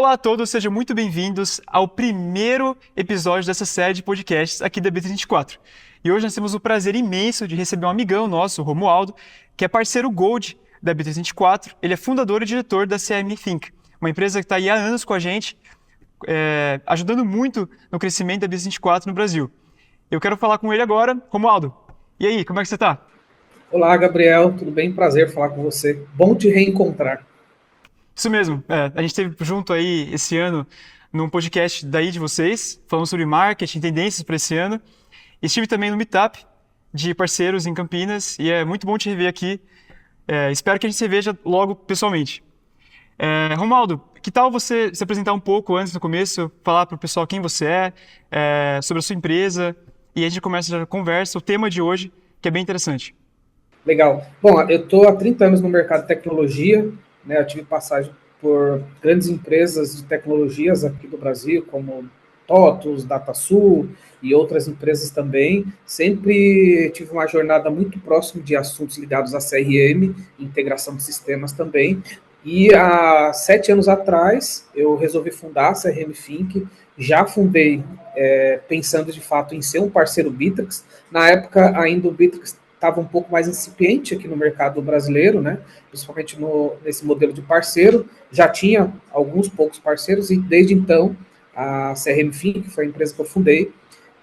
Olá a todos, sejam muito bem-vindos ao primeiro episódio dessa série de podcasts aqui da B324. E hoje nós temos o prazer imenso de receber um amigão nosso, o Romualdo, que é parceiro Gold da B324. Ele é fundador e diretor da CRM Think, uma empresa que está aí há anos com a gente, ajudando muito no crescimento da B324 no Brasil. Eu quero falar com ele agora. Romualdo, e aí, como é que você está? Olá, Gabriel, tudo bem? Prazer falar com você. Bom te reencontrar. Isso mesmo, a gente esteve junto aí esse ano num podcast daí de vocês, falando sobre marketing, tendências para esse ano. Estive também no Meetup de parceiros em Campinas e é muito bom te rever aqui. Espero que a gente se veja logo pessoalmente. Romualdo, que tal você se apresentar um pouco antes, no começo, falar para o pessoal quem você é, sobre a sua empresa, e a gente começa a conversa, o tema de hoje, que é bem interessante. Legal. Bom, eu estou há 30 anos no mercado de tecnologia, né? Eu tive passagem por grandes empresas de tecnologias aqui do Brasil, como TOTUS, DataSul e outras empresas também. Sempre tive uma jornada muito próxima de assuntos ligados a CRM, integração de sistemas também. E há 7 anos atrás, eu resolvi fundar a CRM Think. Já fundei pensando de fato em ser um parceiro Bittrex. Na época, ainda o Bittrex estava um pouco mais incipiente aqui no mercado brasileiro, né? Principalmente nesse modelo de parceiro. Já tinha alguns poucos parceiros e desde então a CRM Think, que foi a empresa que eu fundei,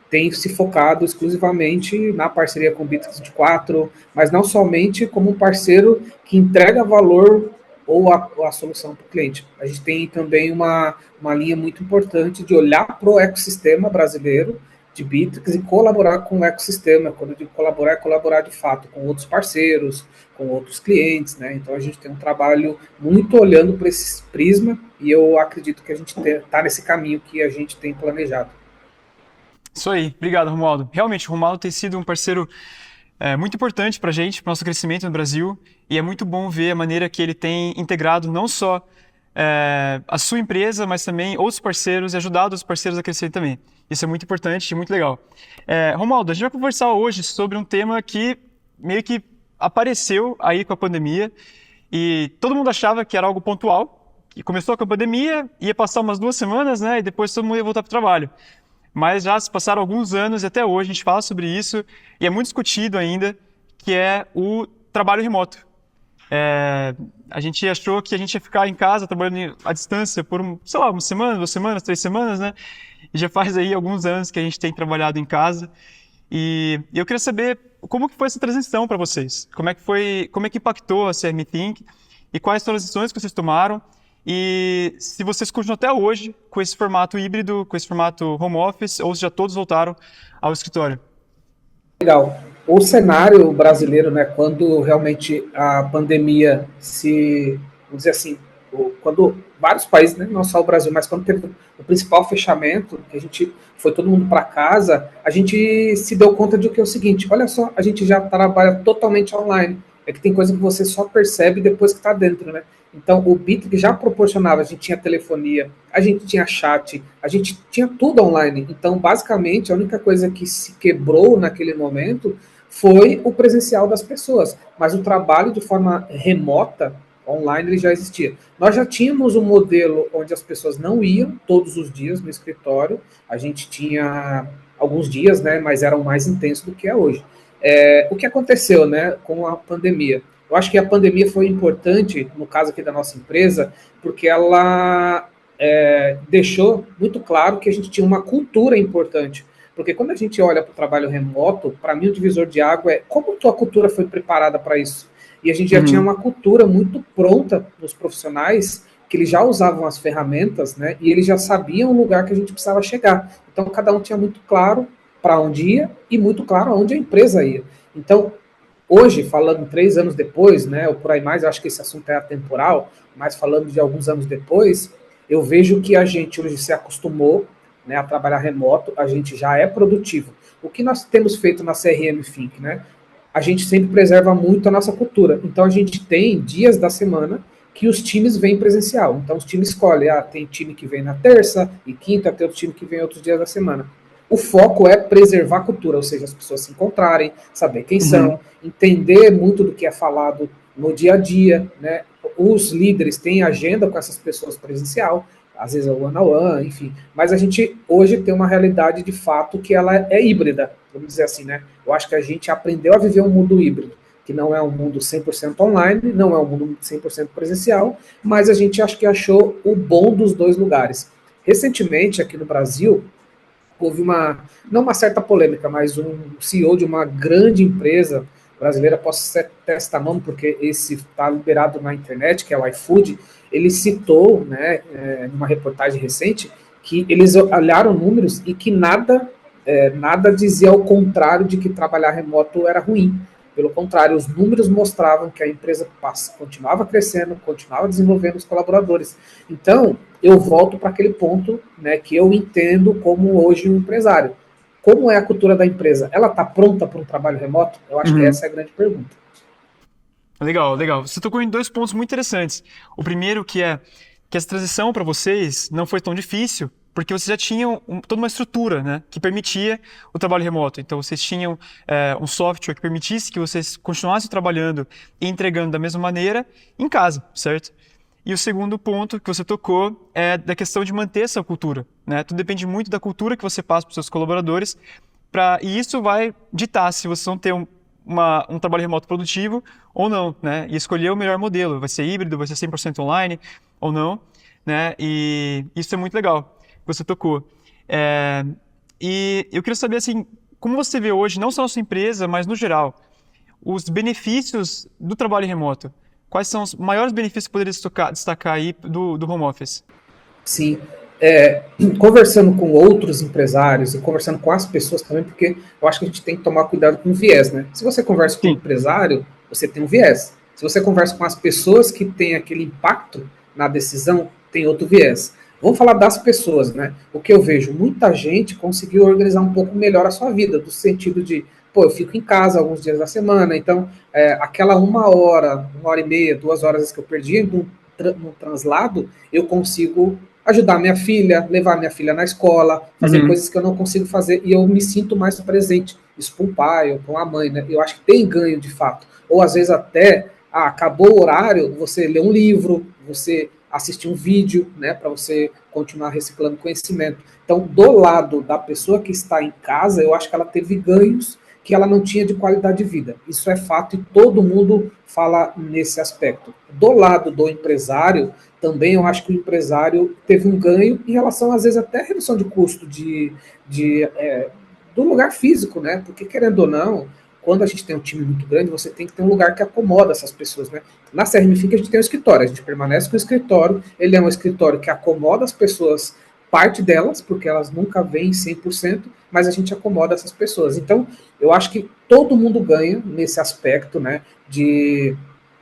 tem se focado exclusivamente na parceria com o Bittrex24, mas não somente como um parceiro que entrega valor ou a solução para o cliente. A gente tem também uma linha muito importante de olhar para o ecossistema brasileiro de Bittrex e colaborar com o ecossistema. Quando eu digo colaborar, é colaborar de fato com outros parceiros, com outros clientes, né? Então a gente tem um trabalho muito olhando para esse prisma e eu acredito que a gente está nesse caminho que a gente tem planejado. Isso aí, obrigado, Romualdo. Realmente, o Romualdo tem sido um parceiro muito importante para a gente, para o nosso crescimento no Brasil, e é muito bom ver a maneira que ele tem integrado não só a sua empresa, mas também outros parceiros e ajudado os parceiros a crescerem também. Isso é muito importante e muito legal. Romualdo, a gente vai conversar hoje sobre um tema que meio que apareceu aí com a pandemia e todo mundo achava que era algo pontual, e começou com a pandemia, ia passar umas 2 semanas, né, e depois todo mundo ia voltar para o trabalho. Mas já se passaram alguns anos e até hoje a gente fala sobre isso e é muito discutido ainda, que é o trabalho remoto. A gente achou que a gente ia ficar em casa trabalhando à distância por, sei lá, uma semana, 2 semanas, 3 semanas, né? E já faz aí alguns anos que a gente tem trabalhado em casa. E eu queria saber como que foi essa transição para vocês? Como é que impactou a CRM Think e quais foram as decisões que vocês tomaram? E se vocês continuam até hoje com esse formato híbrido, com esse formato home office, ou se já todos voltaram ao escritório? Legal. O cenário brasileiro, né, quando realmente a pandemia vamos dizer assim, quando vários países, né, não só o Brasil, mas quando teve o principal fechamento, que a gente foi todo mundo para casa, a gente se deu conta de que é o seguinte: olha só, a gente já trabalha totalmente online. É que tem coisa que você só percebe depois que está dentro, né? Então, o Bittrex já proporcionava, a gente tinha telefonia, a gente tinha chat, a gente tinha tudo online. Então, basicamente, a única coisa que se quebrou naquele momento foi o presencial das pessoas. Mas o trabalho de forma remota, online, ele já existia. Nós já tínhamos um modelo onde as pessoas não iam todos os dias no escritório, a gente tinha alguns dias, né, mas eram mais intensos do que é hoje. O que aconteceu, né, com a pandemia? Eu acho que a pandemia foi importante, no caso aqui da nossa empresa, porque ela deixou muito claro que a gente tinha uma cultura importante. Porque quando a gente olha para o trabalho remoto, para mim o divisor de água é como tua cultura foi preparada para isso. E a gente já tinha Uhum. uma cultura muito pronta nos profissionais, que eles já usavam as ferramentas, né? E eles já sabiam o lugar que a gente precisava chegar. Então cada um tinha muito claro para onde ia e muito claro aonde a empresa ia. Então, hoje, falando 3 anos depois, né, ou por aí mais, eu acho que esse assunto é atemporal, mas falando de alguns anos depois, eu vejo que a gente hoje se acostumou, né, a trabalhar remoto, a gente já é produtivo. O que nós temos feito na CRM Think, né? A gente sempre preserva muito a nossa cultura. Então a gente tem dias da semana que os times vêm presencial. Então os times escolhem, tem time que vem na terça e quinta, tem outro time que vem outros dias da semana. O foco é preservar a cultura, ou seja, as pessoas se encontrarem, saber quem Uhum. são, entender muito do que é falado no dia a dia, né? Os líderes têm agenda com essas pessoas presencial, às vezes é o one-on-one, enfim. Mas a gente hoje tem uma realidade de fato que ela é híbrida, vamos dizer assim, né? Eu acho que a gente aprendeu a viver um mundo híbrido, que não é um mundo 100% online, não é um mundo 100% presencial, mas a gente acho que achou o bom dos dois lugares. Recentemente, aqui no Brasil, houve não uma certa polêmica, mas um CEO de uma grande empresa brasileira, posso até citar nome, porque esse está liberado na internet, que é o iFood, ele citou, né, numa reportagem recente, que eles olharam números e que nada dizia ao contrário de que trabalhar remoto era ruim. Pelo contrário, os números mostravam que a empresa continuava crescendo, continuava desenvolvendo os colaboradores. Então, eu volto para aquele ponto, né, que eu entendo como hoje um empresário. Como é a cultura da empresa? Ela está pronta para um trabalho remoto? Eu acho que Uhum. essa é a grande pergunta. Legal, legal. Você tocou em dois pontos muito interessantes. O primeiro que é que essa transição para vocês não foi tão difícil, porque vocês já tinham toda uma estrutura, né, que permitia o trabalho remoto. Então, vocês tinham um software que permitisse que vocês continuassem trabalhando e entregando da mesma maneira em casa, certo? E o segundo ponto que você tocou é da questão de manter essa cultura, né? Tudo depende muito da cultura que você passa para os seus colaboradores, e isso vai ditar se vocês vão ter um trabalho remoto produtivo ou não, né? E escolher o melhor modelo. Vai ser híbrido, vai ser 100% online ou não, né? E isso é muito legal que você tocou. E eu queria saber, assim, como você vê hoje, não só na sua empresa, mas no geral, os benefícios do trabalho remoto. Quais são os maiores benefícios que poderia destacar aí do home office? Sim, é, conversando com outros empresários e conversando com as pessoas também, porque eu acho que a gente tem que tomar cuidado com o viés, né? Se você conversa com um Sim. empresário, você tem um viés. Se você conversa com as pessoas que têm aquele impacto na decisão, tem outro viés. Vamos falar das pessoas, né? O que eu vejo, muita gente conseguiu organizar um pouco melhor a sua vida, do sentido de, pô, eu fico em casa alguns dias da semana, então aquela 1 hora, 1 hora e meia, 2 horas que eu perdi no translado, eu consigo ajudar minha filha, levar minha filha na escola, fazer Uhum. coisas que eu não consigo fazer e eu me sinto mais presente. Isso para um pai ou para uma mãe, né? Eu acho que tem ganho de fato. Ou às vezes até, acabou o horário, você lê um livro, você assistir um vídeo, né, para você continuar reciclando conhecimento. Então, do lado da pessoa que está em casa, eu acho que ela teve ganhos que ela não tinha de qualidade de vida. Isso é fato e todo mundo fala nesse aspecto. Do lado do empresário, também eu acho que o empresário teve um ganho em relação, às vezes, até a redução de custo do lugar físico, né? Porque, querendo ou não, quando a gente tem um time muito grande, você tem que ter um lugar que acomoda essas pessoas, né? Na CRMFIC a gente tem um escritório, a gente permanece com o escritório, ele é um escritório que acomoda as pessoas, parte delas, porque elas nunca vêm 100%, mas a gente acomoda essas pessoas. Então, eu acho que todo mundo ganha nesse aspecto, né,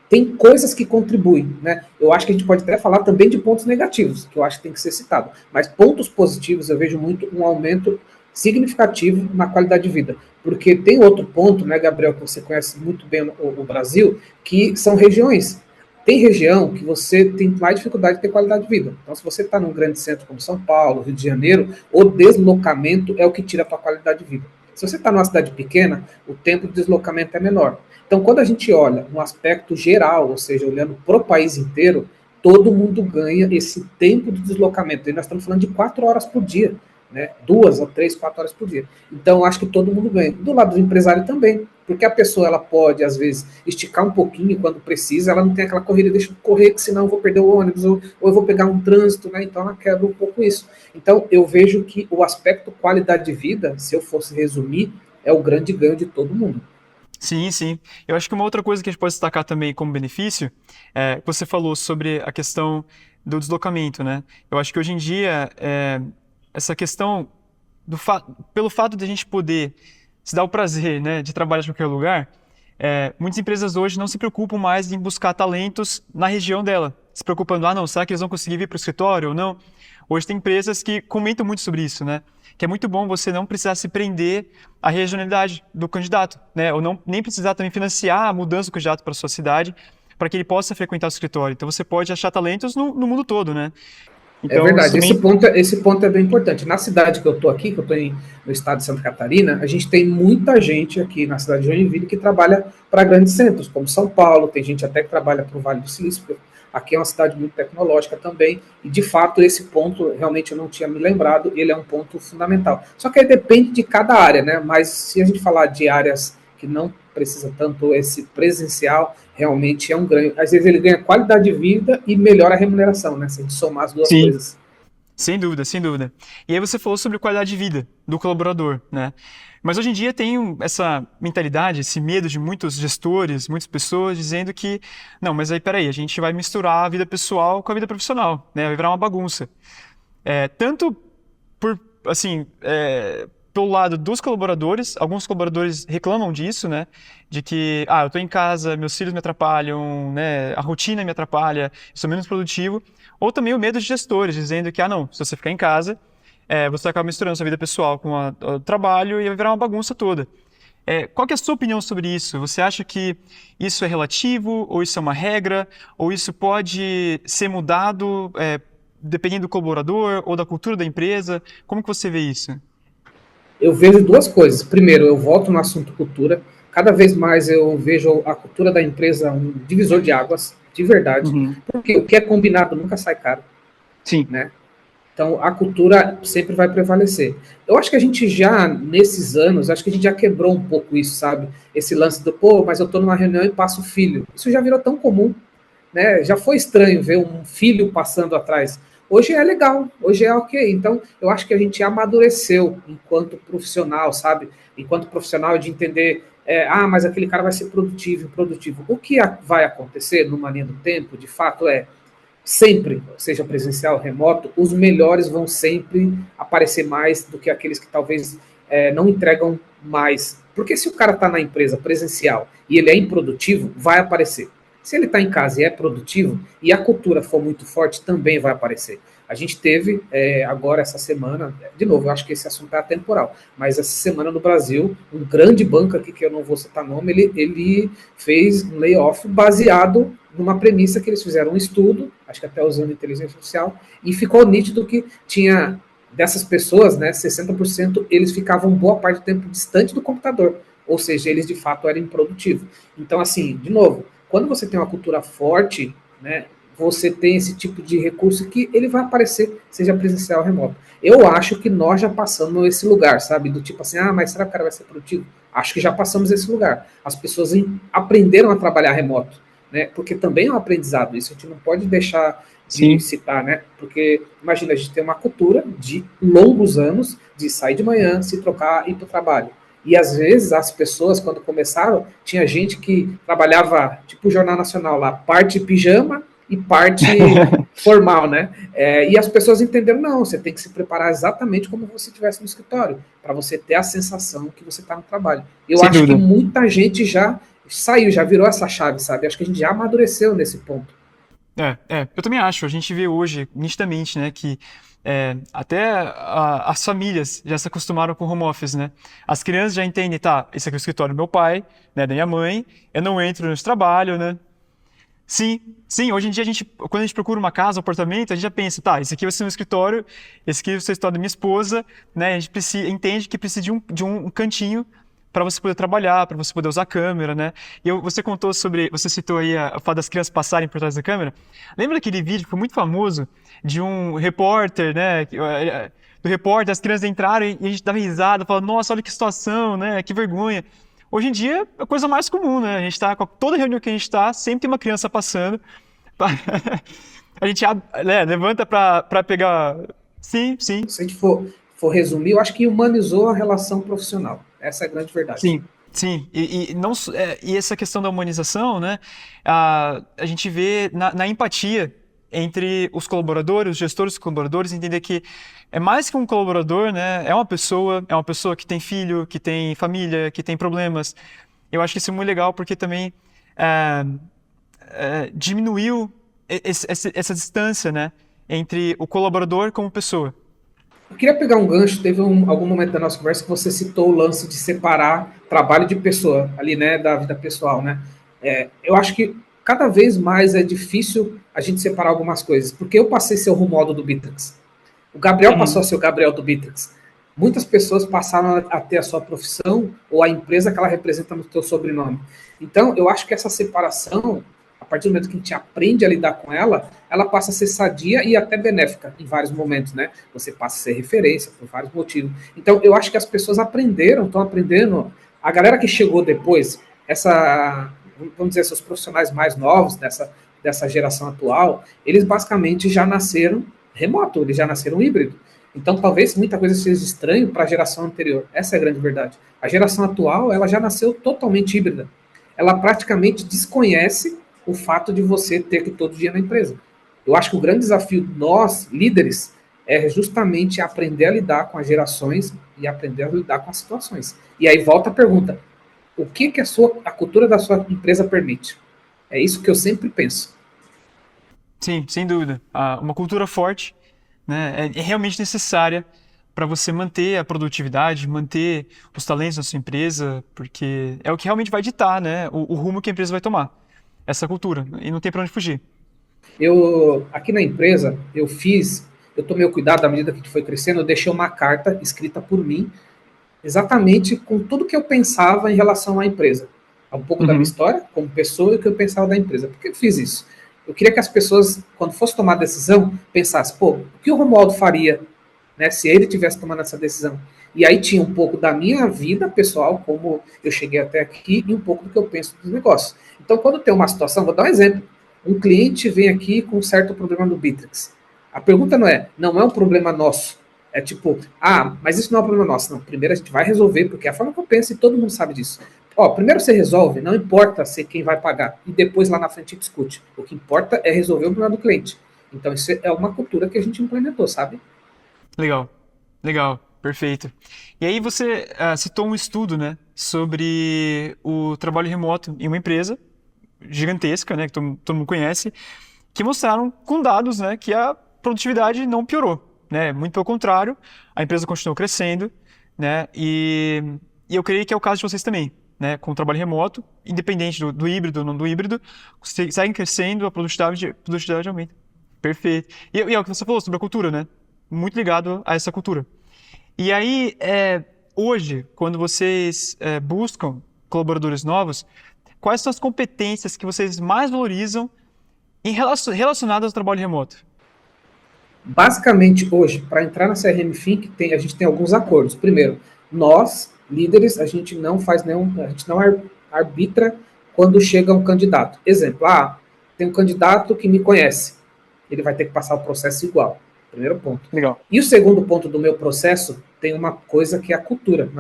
tem coisas que contribuem, né? Eu acho que a gente pode até falar também de pontos negativos, que eu acho que tem que ser citado. Mas pontos positivos, eu vejo muito um aumento significativo na qualidade de vida. Porque tem outro ponto, né, Gabriel, que você conhece muito bem o Brasil, que são regiões. Tem região que você tem mais dificuldade de ter qualidade de vida. Então, se você está num grande centro como São Paulo, Rio de Janeiro, o deslocamento é o que tira a tua qualidade de vida. Se você está numa cidade pequena, o tempo de deslocamento é menor. Então, quando a gente olha no aspecto geral, ou seja, olhando para o país inteiro, todo mundo ganha esse tempo de deslocamento. E nós estamos falando de 4 horas por dia, né? 2 ou 3, 4 horas por dia. Então, acho que todo mundo ganha. Do lado do empresário também, porque a pessoa ela pode, às vezes, esticar um pouquinho quando precisa, ela não tem aquela corrida, deixa eu correr, que senão eu vou perder o ônibus, ou eu vou pegar um trânsito, né? Então, ela quebra um pouco isso. Então, eu vejo que o aspecto qualidade de vida, se eu fosse resumir, é o grande ganho de todo mundo. Sim, sim. Eu acho que uma outra coisa que a gente pode destacar também como benefício é que você falou sobre a questão do deslocamento, né? Eu acho que hoje em dia essa questão pelo fato de a gente poder se dar o prazer, né, de trabalhar de qualquer lugar, muitas empresas hoje não se preocupam mais em buscar talentos na região dela, se preocupando, não, será que eles vão conseguir vir para o escritório ou não? Hoje tem empresas que comentam muito sobre isso, né? Que é muito bom você não precisar se prender à regionalidade do candidato, né? Ou não, nem precisar também financiar a mudança do candidato para a sua cidade, para que ele possa frequentar o escritório. Então você pode achar talentos no mundo todo, né? É Então isso verdade, esse também. ponto, esse ponto é bem importante. Na cidade que eu estou aqui, que eu estou no estado de Santa Catarina, a gente tem muita gente aqui na cidade de Joinville que trabalha para grandes centros, como São Paulo, tem gente até que trabalha para o Vale do Silício, aqui é uma cidade muito tecnológica também, e de fato esse ponto realmente eu não tinha me lembrado, ele é um ponto fundamental. Só que aí depende de cada área, né? Mas se a gente falar de áreas que não precisa tanto esse presencial, realmente é um ganho. Às vezes ele ganha qualidade de vida e melhora a remuneração, né? Se a gente somar as duas Sim. coisas. Sem dúvida, sem dúvida. E aí você falou sobre qualidade de vida do colaborador, né? Mas hoje em dia tem essa mentalidade, esse medo de muitos gestores, muitas pessoas dizendo que, não, mas aí peraí, a gente vai misturar a vida pessoal com a vida profissional, né? Vai virar uma bagunça. Tanto por, assim, pelo lado dos colaboradores, alguns colaboradores reclamam disso, né? De que, eu estou em casa, meus filhos me atrapalham, né? A rotina me atrapalha, eu sou menos produtivo. Ou também o medo de gestores, dizendo que, não, se você ficar em casa, você acaba misturando sua vida pessoal com o trabalho e vai virar uma bagunça toda. Qual que é a sua opinião sobre isso? Você acha que isso é relativo, ou isso é uma regra, ou isso pode ser mudado dependendo do colaborador ou da cultura da empresa? Como que você vê isso? Eu vejo duas coisas. Primeiro, eu volto no assunto cultura. Cada vez mais eu vejo a cultura da empresa um divisor de águas, de verdade. Uhum. Porque o que é combinado nunca sai caro, Sim. né? Então, a cultura sempre vai prevalecer. Eu acho que a gente já, nesses anos, acho que a gente já quebrou um pouco isso, sabe? Esse lance do, mas eu tô numa reunião e passo o filho. Isso já virou tão comum, né? Já foi estranho ver um filho passando atrás. Hoje é legal, hoje é ok. Então, eu acho que a gente amadureceu enquanto profissional, sabe? Enquanto profissional de entender, mas aquele cara vai ser produtivo, produtivo. O que vai acontecer numa linha do tempo, de fato, sempre, seja presencial ou remoto, os melhores vão sempre aparecer mais do que aqueles que talvez não entregam mais. Porque se o cara está na empresa presencial e ele é improdutivo, vai aparecer. Se ele está em casa e é produtivo, e a cultura for muito forte, também vai aparecer. A gente teve agora essa semana, de novo, eu acho que esse assunto é atemporal, mas essa semana no Brasil, um grande banco aqui, que eu não vou citar nome, ele fez um layoff baseado numa premissa que eles fizeram um estudo, acho que até usando inteligência artificial, e ficou nítido que tinha dessas pessoas, né, 60% eles ficavam boa parte do tempo distante do computador, ou seja, eles de fato eram improdutivos. Então, assim, de novo, quando você tem uma cultura forte, né, você tem esse tipo de recurso que ele vai aparecer, seja presencial ou remoto. Eu acho que nós já passamos esse lugar, sabe? Do tipo assim, mas será que o cara vai ser produtivo? Acho que já passamos esse lugar. As pessoas aprenderam a trabalhar remoto, né? Porque também é um aprendizado, isso a gente não pode deixar de Sim. citar, né? Porque, imagina, a gente tem uma cultura de longos anos de sair de manhã, se trocar e ir para o trabalho. E às vezes as pessoas, quando começaram, tinha gente que trabalhava, tipo o Jornal Nacional lá, parte pijama e parte formal, né? E as pessoas entenderam, não, você tem que se preparar exatamente como você estivesse no escritório, para você ter a sensação que você está no trabalho. Eu Sem acho que dúvida. muita gente já saiu, já virou essa chave, sabe? Acho que a gente já amadureceu nesse ponto. Eu também acho. A gente vê hoje, nitidamente, né, que até as famílias já se acostumaram com o home office, né? As crianças já entendem, tá, esse aqui é o escritório do meu pai, né, da minha mãe, eu não entro no trabalho, né? Sim, sim, hoje em dia quando a gente procura uma casa, um apartamento, a gente já pensa, tá, esse aqui vai ser um escritório, esse aqui vai ser o escritório da minha esposa, né? A gente entende que precisa de um cantinho para você poder trabalhar, para você poder usar a câmera, né? Você citou aí a fato das crianças passarem por trás da câmera. Lembra daquele vídeo que foi muito famoso de um repórter, né? Do repórter, as crianças entraram e a gente dava risada, falava, nossa, olha que situação, né? Que vergonha. Hoje em dia é a coisa mais comum, né? A gente tá, toda reunião que a gente está, sempre tem uma criança passando. A gente levanta para pegar. Sim, sim. Se a gente for resumir, eu acho que humanizou a relação profissional. Essa é a grande verdade. Sim, sim. E essa questão da humanização, né? A gente vê na empatia entre os colaboradores, os gestores dos colaboradores, entender que é mais que um colaborador, né? É uma pessoa que tem filho, que tem família, que tem problemas. Eu acho que isso é muito legal porque também diminuiu essa distância, né? Entre o colaborador como pessoa. Eu queria pegar um gancho, teve algum momento da nossa conversa que você citou o lance de separar trabalho de pessoa, ali, né, da vida pessoal, né? Eu acho que cada vez mais é difícil a gente separar algumas coisas, porque eu passei a ser o Romualdo do Bitrix. O Gabriel passou Uhum. a ser o Gabriel do Bitrix. Muitas pessoas passaram a ter a sua profissão ou a empresa que ela representa no seu sobrenome. Então, eu acho que essa separação A partir do momento que a gente aprende a lidar com ela, ela passa a ser sadia e até benéfica em vários momentos, né? Você passa a ser referência por vários motivos. Então, eu acho que as pessoas estão aprendendo. A galera que chegou depois, vamos dizer, seus profissionais mais novos dessa geração atual, eles basicamente já nasceram remoto, eles já nasceram híbrido. Então, talvez muita coisa seja estranho para a geração anterior. Essa é a grande verdade. A geração atual, ela já nasceu totalmente híbrida. Ela praticamente desconhece o fato de você ter que ir todo dia na empresa. Eu acho que o grande desafio de nós, líderes, é justamente aprender a lidar com as gerações e aprender a lidar com as situações. E aí volta a pergunta: o que a cultura da sua empresa permite? É isso que eu sempre penso. Sim, sem dúvida. Uma cultura forte, né, é realmente necessária para você manter a produtividade, manter os talentos na sua empresa, porque é o que realmente vai ditar, né, o rumo que a empresa vai tomar. Essa cultura, e não tem para onde fugir. Aqui na empresa, eu tomei o cuidado, à medida que a gente foi crescendo, eu deixei uma carta escrita por mim, exatamente com tudo que eu pensava em relação à empresa. Um pouco da minha Uhum. história como pessoa e o que eu pensava da empresa. Por que eu fiz isso? Eu queria que as pessoas, quando fosse tomar a decisão, pensassem, pô, o que o Romualdo faria, né, se ele tivesse tomando essa decisão? E aí tinha um pouco da minha vida pessoal, como eu cheguei até aqui, e um pouco do que eu penso dos negócios. Então, quando tem uma situação, vou dar um exemplo. Um cliente vem aqui com um certo problema no Bittrex. A pergunta não é um problema nosso. É tipo, mas isso não é um problema nosso. Não, primeiro a gente vai resolver, porque é a forma que eu penso e todo mundo sabe disso. Ó, primeiro você resolve, não importa ser quem vai pagar. E depois lá na frente discute. O que importa é resolver o problema do cliente. Então isso é uma cultura que a gente implementou, sabe? Legal, legal, perfeito. E aí você citou um estudo, né, sobre o trabalho remoto em uma empresa gigantesca, né, que todo mundo conhece, que mostraram com dados, né, que a produtividade não piorou, né, muito pelo contrário, a empresa continuou crescendo, né, e eu creio que é o caso de vocês também, né, com o trabalho remoto, independente do híbrido ou não do híbrido, seguem crescendo, a produtividade aumenta. Perfeito. E é o que você falou sobre a cultura, né, muito ligado a essa cultura. E aí, hoje, quando vocês buscam colaboradores novos, quais são as competências que vocês mais valorizam relacionadas ao trabalho remoto? Basicamente, hoje, para entrar na CRM Think, a gente tem alguns acordos. Primeiro, nós, líderes, a gente não arbitra quando chega um candidato. Exemplo, tem um candidato que me conhece. Ele vai ter que passar o processo igual. Primeiro ponto. Legal. E o segundo ponto do meu processo tem uma coisa que é a cultura.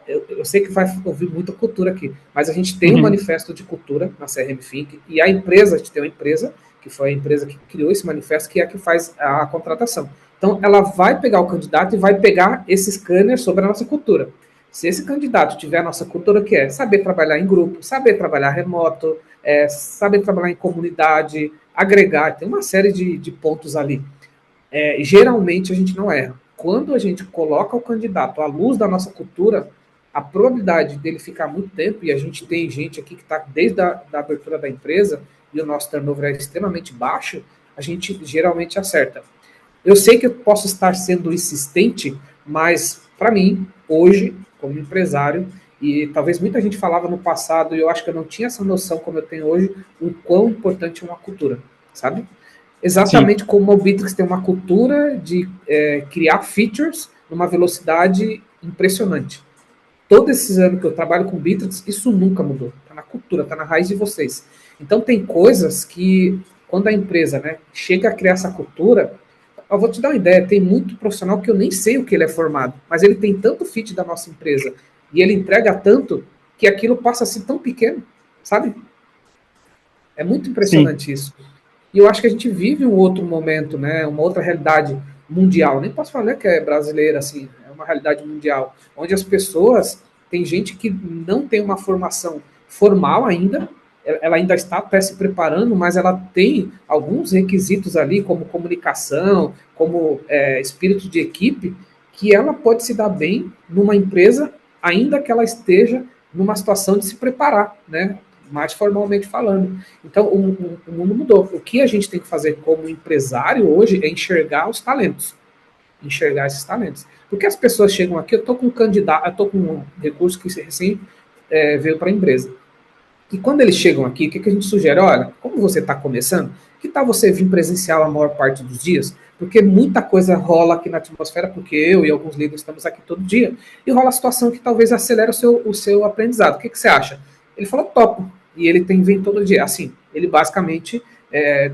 Eu sei que vai ouvir muita cultura aqui, mas a gente tem um Uhum. manifesto de cultura na CRM Think e a gente tem uma empresa que foi a empresa que criou esse manifesto, que é a que faz a contratação. Então, ela vai pegar o candidato e vai pegar esse scanner sobre a nossa cultura. Se esse candidato tiver a nossa cultura, que é saber trabalhar em grupo, saber trabalhar remoto, saber trabalhar em comunidade, agregar, tem uma série de pontos ali. Geralmente a gente não erra. Quando a gente coloca o candidato à luz da nossa cultura, a probabilidade dele ficar muito tempo, e a gente tem gente aqui que está desde da abertura da empresa, e o nosso turnover é extremamente baixo, a gente geralmente acerta. Eu sei que eu posso estar sendo insistente, mas para mim, hoje, como empresário, e talvez muita gente falava no passado, e eu acho que eu não tinha essa noção como eu tenho hoje, o quão importante é uma cultura, sabe? Sim, Exatamente como o Bittrex tem uma cultura de criar features numa velocidade impressionante. Todos esses anos que eu trabalho com Bittrex, isso nunca mudou. Está na cultura, está na raiz de vocês. Então tem coisas que, quando a empresa chega a criar essa cultura, eu vou te dar uma ideia, tem muito profissional que eu nem sei o que ele é formado, mas ele tem tanto fit da nossa empresa e ele entrega tanto que aquilo passa a ser tão pequeno, sabe? É muito sim, impressionante isso. E eu acho que a gente vive um outro momento, né? Uma outra realidade mundial. Nem posso falar que é brasileira, assim, é uma realidade mundial, onde as pessoas, tem gente que não tem uma formação formal ainda, ela ainda está até se preparando, mas ela tem alguns requisitos ali, como comunicação, como espírito de equipe, que ela pode se dar bem numa empresa, ainda que ela esteja numa situação de se preparar, né? Mais formalmente falando. Então, o mundo mudou. O que a gente tem que fazer como empresário hoje é enxergar os talentos. Enxergar esses talentos. Porque as pessoas chegam aqui, eu estou com um candidato, eu estou com um recurso que recém veio para a empresa. E quando eles chegam aqui, o que a gente sugere? Olha, como você está começando, que tal você vir presencial a maior parte dos dias? Porque muita coisa rola aqui na atmosfera, porque eu e alguns líderes estamos aqui todo dia, e rola a situação que talvez acelere o seu aprendizado. O que você acha? Ele falou, topo. E ele vem todo dia. Assim, ele basicamente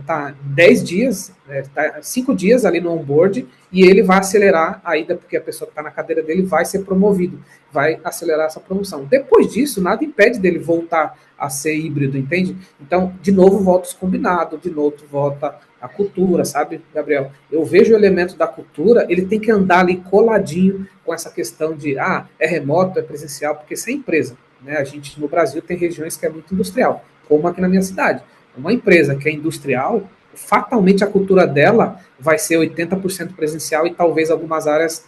tá 10 dias, tá 5 dias ali no onboard, e ele vai acelerar a ida, porque a pessoa que está na cadeira dele vai ser promovido, vai acelerar essa promoção. Depois disso, nada impede dele voltar a ser híbrido, entende? Então, de novo, volta os combinados, de novo volta a cultura, sabe, Gabriel? Eu vejo o elemento da cultura, ele tem que andar ali coladinho com essa questão de, é remoto, é presencial, porque isso é empresa, né? A gente, no Brasil, tem regiões que é muito industrial, como aqui na minha cidade. Uma empresa que é industrial, fatalmente a cultura dela vai ser 80% presencial e talvez algumas áreas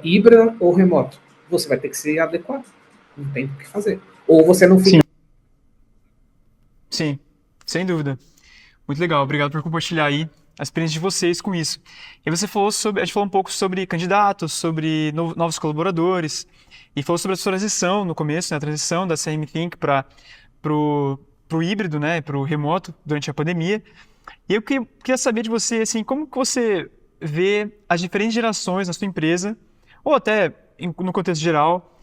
híbrida ou remoto. Você vai ter que se adequar. Não tem o que fazer. Ou você não Sim, fica. sim, sem dúvida. Muito legal, obrigado por compartilhar aí a experiência de vocês com isso. E você falou sobre, a gente falou um pouco sobre candidatos, sobre novos colaboradores, e falou sobre a sua transição no começo, né, a transição da CRM Think para o híbrido, né, para o remoto durante a pandemia. E eu queria saber de você, assim, como que você vê as diferentes gerações na sua empresa, ou até no contexto geral,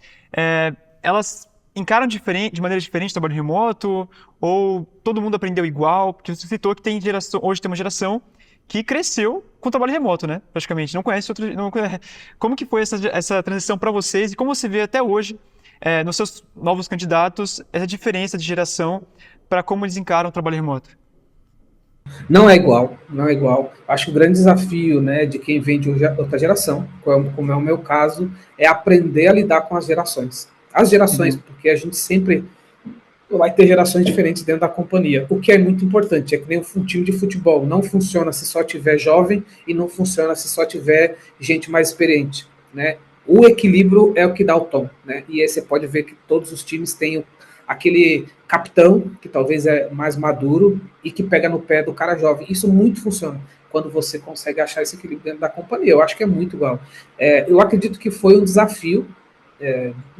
elas encaram de maneira diferente o trabalho remoto, ou todo mundo aprendeu igual? Porque você citou que hoje tem uma geração que cresceu com o trabalho remoto, né? Praticamente. Não conhece outro. Como que foi essa transição para vocês e como você vê até hoje, nos seus novos candidatos, essa diferença de geração para como eles encaram o trabalho remoto? Não é igual, não é igual. Acho que o grande desafio, né, de quem vem de outra geração, como é o meu caso, é aprender a lidar com as gerações. As gerações, Uhum. porque a gente sempre vai ter gerações diferentes dentro da companhia. O que é muito importante é que nem um time de futebol. Não funciona se só tiver jovem e não funciona se só tiver gente mais experiente, né? O equilíbrio é o que dá o tom, né? E aí você pode ver que todos os times têm aquele capitão que talvez é mais maduro e que pega no pé do cara jovem. Isso muito funciona quando você consegue achar esse equilíbrio dentro da companhia. Eu acho que é muito igual. Eu acredito que foi um desafio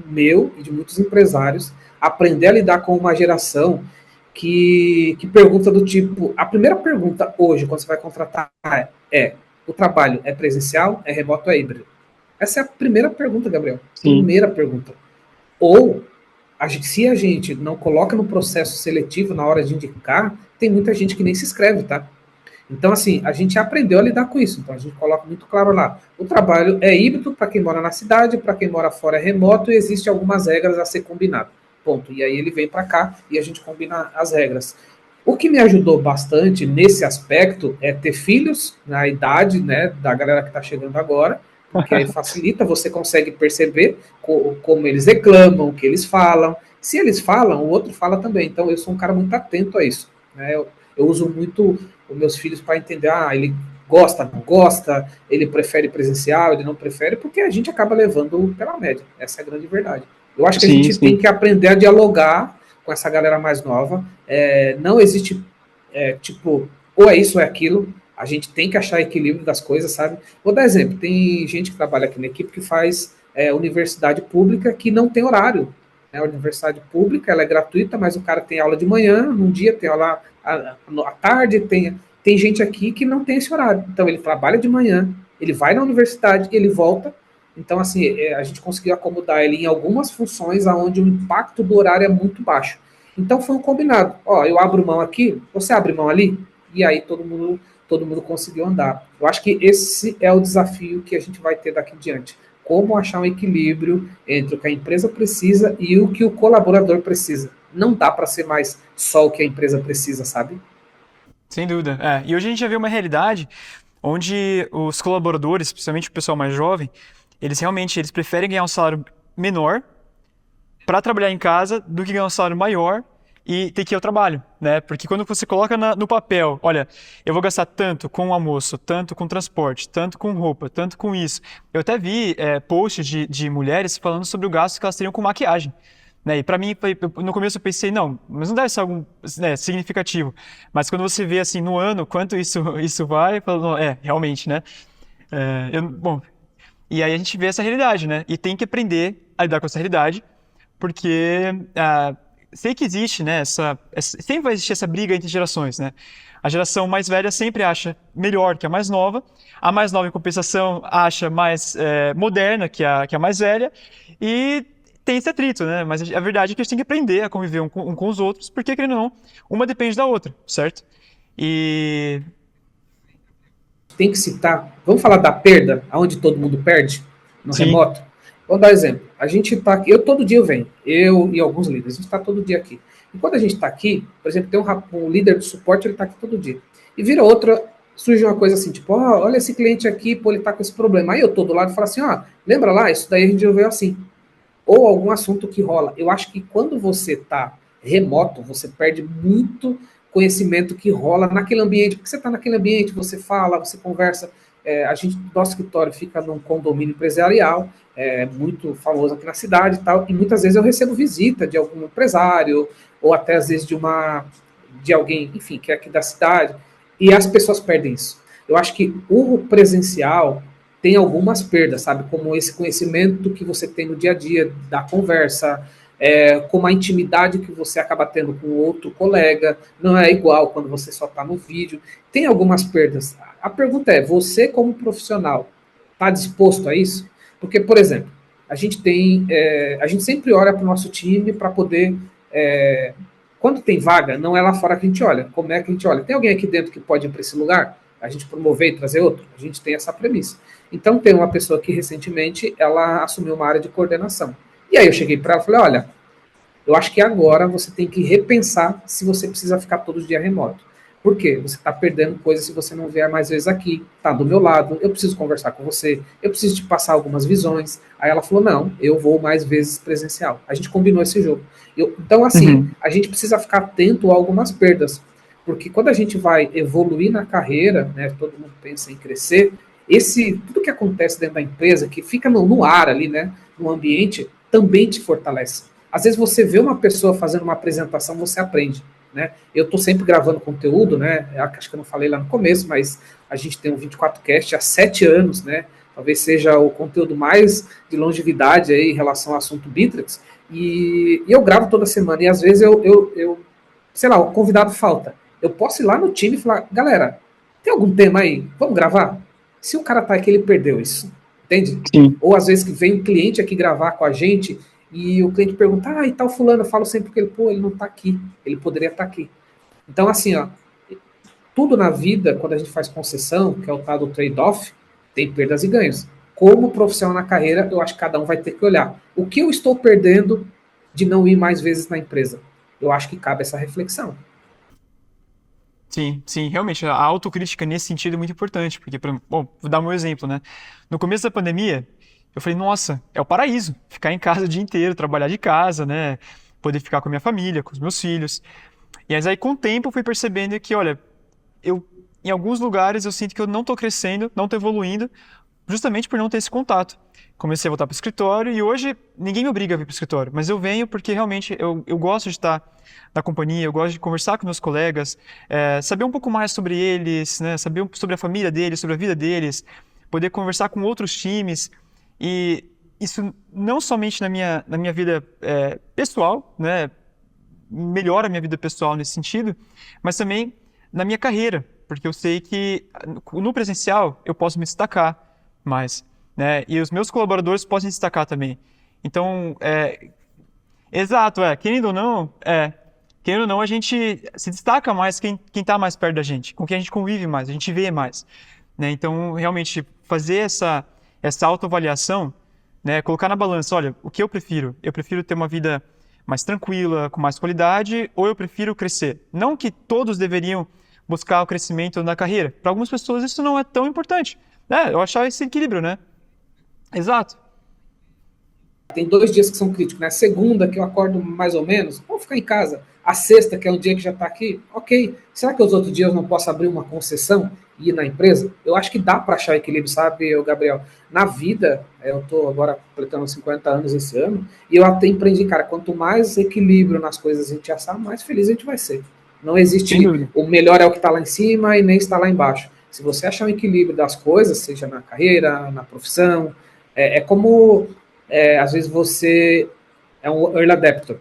meu e de muitos empresários aprender a lidar com uma geração que pergunta do tipo, a primeira pergunta hoje, quando você vai contratar, o trabalho é presencial, é remoto, é híbrido? Essa é a primeira pergunta, Gabriel. Sim, Primeira pergunta. Ou, se a gente não coloca no processo seletivo na hora de indicar, tem muita gente que nem se inscreve, tá? Então, assim, a gente aprendeu a lidar com isso. Então, a gente coloca muito claro lá. O trabalho é híbrido para quem mora na cidade, para quem mora fora é remoto e existem algumas regras a ser combinado. Ponto. E aí ele vem para cá e a gente combina as regras. O que me ajudou bastante nesse aspecto é ter filhos na idade, né, da galera que está chegando agora, porque aí facilita, você consegue perceber como eles reclamam, o que eles falam. Se eles falam, o outro fala também. Então eu sou um cara muito atento a isso. Né? Eu uso muito os meus filhos para entender, ele gosta, não gosta, ele prefere presencial, ele não prefere, porque a gente acaba levando pela média. Essa é a grande verdade. Eu acho que a sim, gente tem sim. que aprender a dialogar com essa galera mais nova. Não existe, tipo, ou é isso ou é aquilo. A gente tem que achar equilíbrio das coisas, sabe? Vou dar exemplo. Tem gente que trabalha aqui na equipe que faz universidade pública que não tem horário. Né? A universidade pública ela é gratuita, mas o cara tem aula de manhã, num dia tem aula à tarde, tem gente aqui que não tem esse horário. Então ele trabalha de manhã, ele vai na universidade, ele volta. Então, assim, a gente conseguiu acomodar ele em algumas funções onde o impacto do horário é muito baixo. Então foi um combinado. Eu abro mão aqui, você abre mão ali, e aí todo mundo conseguiu andar. Eu acho que esse é o desafio que a gente vai ter daqui em diante. Como achar um equilíbrio entre o que a empresa precisa e o que o colaborador precisa. Não dá para ser mais só o que a empresa precisa, sabe? Sem dúvida. E hoje a gente já vê uma realidade onde os colaboradores, principalmente o pessoal mais jovem, eles preferem ganhar um salário menor para trabalhar em casa do que ganhar um salário maior e ter que ir ao trabalho, né? Porque quando você coloca no papel, olha, eu vou gastar tanto com o almoço, tanto com transporte, tanto com roupa, tanto com isso. Eu até vi posts de mulheres falando sobre o gasto que elas teriam com maquiagem. Né? E para mim, no começo eu pensei, não, mas não deve ser algo, né, significativo. Mas quando você vê assim no ano quanto isso vai, eu falo, não, realmente, né? Bom, e aí a gente vê essa realidade, né? E tem que aprender a lidar com essa realidade, porque sei que existe, né, sempre vai existir essa briga entre gerações, né? A geração mais velha sempre acha melhor que a mais nova, em compensação, acha mais moderna que a mais velha, e tem esse atrito, né? Mas a verdade é que a gente tem que aprender a conviver um com os outros, porque, querendo ou não, uma depende da outra, certo? E... Tem que citar, vamos falar da perda, aonde todo mundo perde, no Sim. remoto? Vamos dar um exemplo. A gente está aqui, eu todo dia eu venho, eu e alguns líderes, a gente está todo dia aqui. E quando a gente está aqui, por exemplo, tem um líder de suporte, ele está aqui todo dia. E vira outra, surge uma coisa assim, tipo, olha esse cliente aqui, pô, ele está com esse problema. Aí eu tô do lado e falo assim, lembra lá, isso daí a gente resolveu assim. Ou algum assunto que rola. Eu acho que quando você está remoto, você perde muito conhecimento que rola naquele ambiente, porque você está naquele ambiente, você fala, você conversa. Nosso escritório fica num condomínio empresarial, muito famoso aqui na cidade e tal, e muitas vezes eu recebo visita de algum empresário, ou até às vezes de alguém, enfim, que é aqui da cidade, e as pessoas perdem isso. Eu acho que o presencial tem algumas perdas, sabe? Como esse conhecimento que você tem no dia a dia da conversa, como a intimidade que você acaba tendo com outro colega, não é igual quando você só está no vídeo. Tem algumas perdas. A pergunta é: você, como profissional, está disposto a isso? Porque, por exemplo, a gente sempre olha para o nosso time para poder. Quando tem vaga, não é lá fora que a gente olha. Como é que a gente olha? Tem alguém aqui dentro que pode ir para esse lugar? A gente promover e trazer outro? A gente tem essa premissa. Então, tem uma pessoa que recentemente ela assumiu uma área de coordenação. E aí eu cheguei para ela e falei: olha, eu acho que agora você tem que repensar se você precisa ficar todos os dias remoto. Por quê? Você está perdendo coisas se você não vier mais vezes aqui, está do meu lado, eu preciso conversar com você, eu preciso te passar algumas visões. Aí ela falou: não, eu vou mais vezes presencial. A gente combinou esse jogo. Então, assim, Uhum. a gente precisa ficar atento a algumas perdas. Porque quando a gente vai evoluir na carreira, né, todo mundo pensa em crescer, tudo que acontece dentro da empresa, que fica no ar ali, né, no ambiente, também te fortalece. Às vezes você vê uma pessoa fazendo uma apresentação, você aprende, né? Eu estou sempre gravando conteúdo, né? Acho que eu não falei lá no começo, mas a gente tem um 24cast há 7 anos, né? Talvez seja o conteúdo mais de longevidade aí em relação ao assunto Bittrex. E eu gravo toda semana. E às vezes sei lá, o convidado falta. Eu posso ir lá no time e falar: galera, tem algum tema aí? Vamos gravar? Se o cara tá aqui, ele perdeu isso. Entende? Sim. Ou às vezes que vem um cliente aqui gravar com a gente e o cliente pergunta: e tal fulano? Eu falo sempre que ele não tá aqui. Ele poderia estar aqui. Então, assim, tudo na vida, quando a gente faz concessão, que é o tal do trade-off, tem perdas e ganhos. Como profissional na carreira, eu acho que cada um vai ter que olhar. O que eu estou perdendo de não ir mais vezes na empresa? Eu acho que cabe essa reflexão. Sim, sim, realmente, a autocrítica nesse sentido é muito importante, porque, bom, vou dar um exemplo, né? No começo da pandemia, eu falei, nossa, é o paraíso, ficar em casa o dia inteiro, trabalhar de casa, né? Poder ficar com a minha família, com os meus filhos. E aí, com o tempo, eu fui percebendo que, olha, em alguns lugares eu sinto que eu não estou crescendo, não estou evoluindo, justamente por não ter esse contato. Comecei a voltar para o escritório e hoje ninguém me obriga a vir para o escritório, mas eu venho porque realmente eu gosto de estar na companhia, eu gosto de conversar com meus colegas, saber um pouco mais sobre eles, né, saber sobre a família deles, sobre a vida deles, poder conversar com outros times e isso não somente na minha vida pessoal, né, melhora a minha vida pessoal nesse sentido, mas também na minha carreira, porque eu sei que no presencial eu posso me destacar mais, né? E os meus colaboradores podem se destacar também. Então, exato, querendo ou não, a gente se destaca mais quem está mais perto da gente, com quem a gente convive mais, a gente vê mais, né? Então, realmente, fazer essa autoavaliação, né? Colocar na balança, olha, o que eu prefiro? Eu prefiro ter uma vida mais tranquila, com mais qualidade, ou eu prefiro crescer? Não que todos deveriam buscar o crescimento na carreira. Para algumas pessoas isso não é tão importante. Eu achar esse equilíbrio, né? Exato. Tem 2 dias que são críticos, né? Segunda, que eu acordo mais ou menos, vou ficar em casa. A sexta, que é um dia que já está aqui, ok. Será que os outros dias eu não posso abrir uma concessão e ir na empresa? Eu acho que dá para achar equilíbrio, sabe, Gabriel? Na vida, eu estou agora completando 50 anos esse ano, e eu até empreendi, cara, quanto mais equilíbrio nas coisas a gente achar, mais feliz a gente vai ser. Não Sem existe dúvida. o melhor é o que está lá em cima e nem está lá embaixo. Se você achar um equilíbrio das coisas, seja na carreira, na profissão, como às vezes você é um early adapter.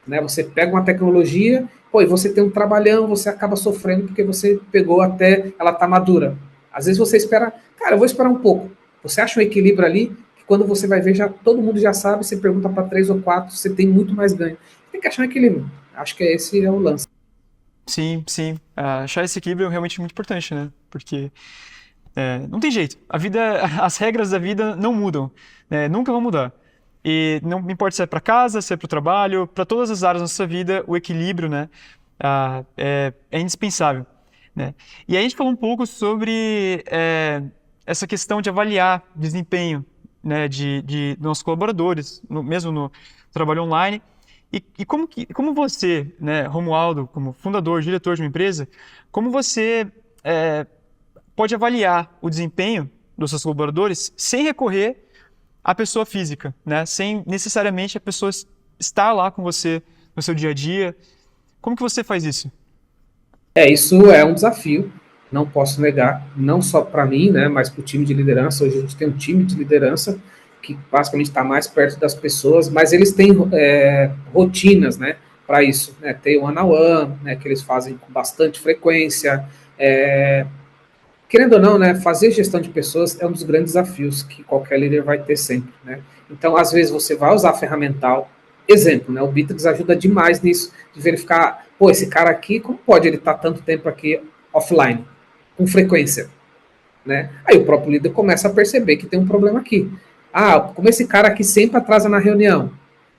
né? Você pega uma tecnologia, pô, e você tem um trabalhão, você acaba sofrendo porque você pegou até ela tá madura. Às vezes você espera, cara, eu vou esperar um pouco. Você acha um equilíbrio ali, que quando você vai ver, já todo mundo já sabe, você pergunta para 3 ou 4, você tem muito mais ganho. Tem que achar um equilíbrio. Acho que esse é o lance. Sim, sim. Achar esse equilíbrio é realmente muito importante, né? Porque não tem jeito. A vida, as regras da vida não mudam, né? Nunca vão mudar. E não importa se é para casa, se é para o trabalho, para todas as áreas da nossa vida, o equilíbrio, né, é indispensável, né? E aí a gente falou um pouco sobre essa questão de avaliar desempenho, né, de nossos colaboradores, mesmo no trabalho online. E como você, né, Romualdo, como fundador, diretor de uma empresa, como você pode avaliar o desempenho dos seus colaboradores sem recorrer à pessoa física, né? Sem necessariamente a pessoa estar lá com você no seu dia a dia. Como que você faz isso? Isso é um desafio, não posso negar, não só para mim, né, mas para o time de liderança. Hoje a gente tem um time de liderança que basicamente está mais perto das pessoas, mas eles têm rotinas, né, para isso, né, tem o one-on-one, né, que eles fazem com bastante frequência. É, Querendo ou não, né, fazer gestão de pessoas é um dos grandes desafios que qualquer líder vai ter sempre, né? Então, às vezes você vai usar ferramental, exemplo, né? O Bittrex ajuda demais nisso, de verificar, pô, esse cara aqui, como pode ele estar tanto tempo aqui offline, com frequência, né? Aí o próprio líder começa a perceber que tem um problema aqui. Ah, como esse cara aqui sempre atrasa na reunião,